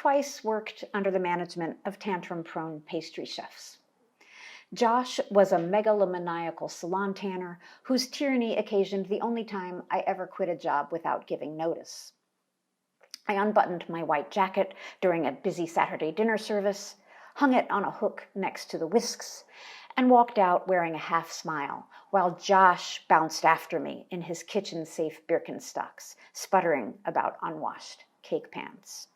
twice worked under the management of tantrum-prone pastry chefs. Josh was a megalomaniacal salon tanner whose tyranny occasioned the only time I ever quit a job without giving notice. I unbuttoned my white jacket during a busy Saturday dinner service, hung it on a hook next to the whisks, and walked out wearing a half smile, while Josh bounced after me in his kitchen-safe Birkenstocks, sputtering about unwashed cake pans.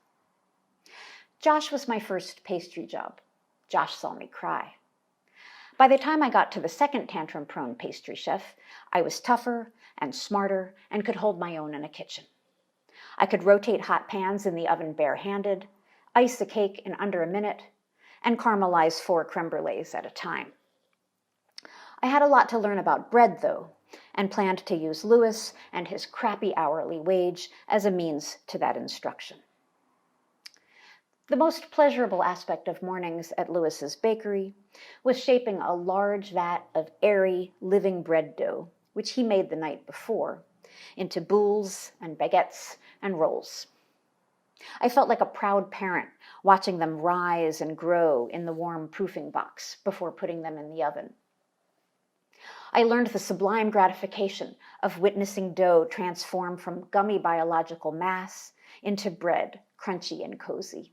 Josh was my first pastry job. Josh saw me cry. By the time I got to the second tantrum-prone pastry chef, I was tougher and smarter and could hold my own in a kitchen. I could rotate hot pans in the oven bare-handed, ice a cake in under a minute, and caramelize 4 creme brulees at a time. I had a lot to learn about bread, though, and planned to use Louis and his crappy hourly wage as a means to that instruction. The most pleasurable aspect of mornings at Louis's bakery was shaping a large vat of airy, living bread dough, which he made the night before, into boules and baguettes and rolls. I felt like a proud parent watching them rise and grow in the warm proofing box before putting them in the oven. I learned the sublime gratification of witnessing dough transform from gummy biological mass into bread, crunchy and cozy.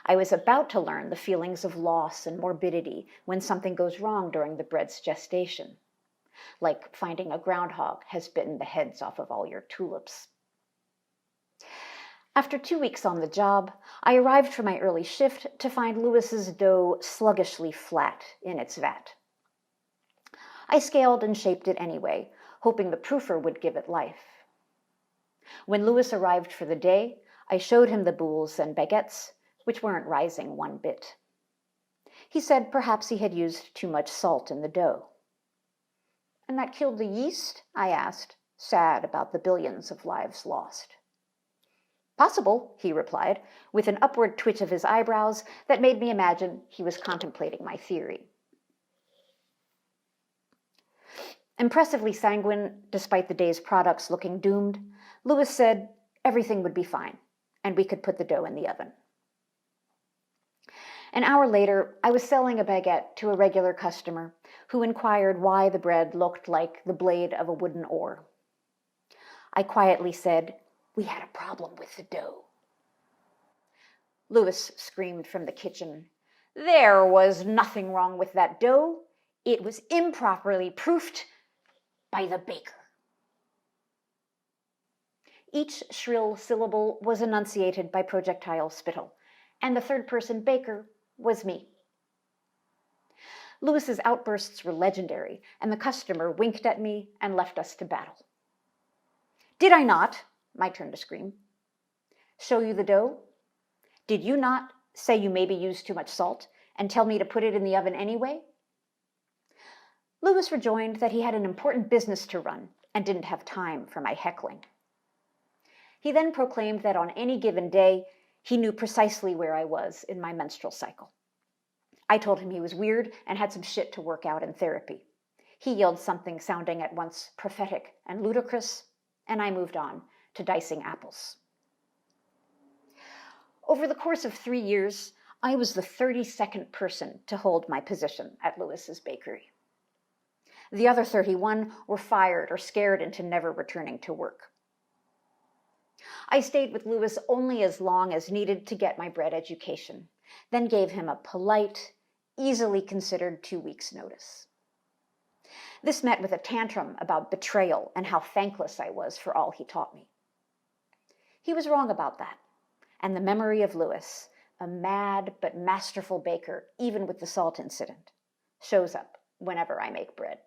I was about to learn the feelings of loss and morbidity when something goes wrong during the bread's gestation, like finding a groundhog has bitten the heads off of all your tulips. After 2 weeks on the job, I arrived for my early shift to find Louis's dough sluggishly flat in its vat. I scaled and shaped it anyway, hoping the proofer would give it life. When Louis arrived for the day, I showed him the boules and baguettes, which weren't rising one bit. He said perhaps he had used too much salt in the dough. "And that killed the yeast?" I asked, sad about the billions of lives lost. "Possible," he replied, with an upward twitch of his eyebrows that made me imagine he was contemplating my theory. Impressively sanguine, despite the day's products looking doomed, Louis said everything would be fine, and we could put the dough in the oven. An hour later, I was selling a baguette to a regular customer who inquired why the bread looked like the blade of a wooden oar. I quietly said, "We had a problem with the dough." Louis screamed from the kitchen, "There was nothing wrong with that dough. It was improperly proofed by the baker." Each shrill syllable was enunciated by projectile spittle, and the third-person baker was me. Louis's outbursts were legendary, and the customer winked at me and left us to battle. "Did I not," my turn to scream, "show you the dough? Did you not say you maybe used too much salt and tell me to put it in the oven anyway?" Louis rejoined that he had an important business to run and didn't have time for my heckling. He then proclaimed that on any given day, he knew precisely where I was in my menstrual cycle. I told him he was weird and had some shit to work out in therapy. He yelled something sounding at once prophetic and ludicrous, and I moved on to dicing apples. Over the course of 3 years, I was the 32nd person to hold my position at Louis's bakery. The other 31 were fired or scared into never returning to work. I stayed with Louis only as long as needed to get my bread education, then gave him a polite, easily considered 2 weeks' notice. This met with a tantrum about betrayal and how thankless I was for all he taught me. He was wrong about that, and the memory of Louis, a mad but masterful baker, even with the salt incident, shows up whenever I make bread.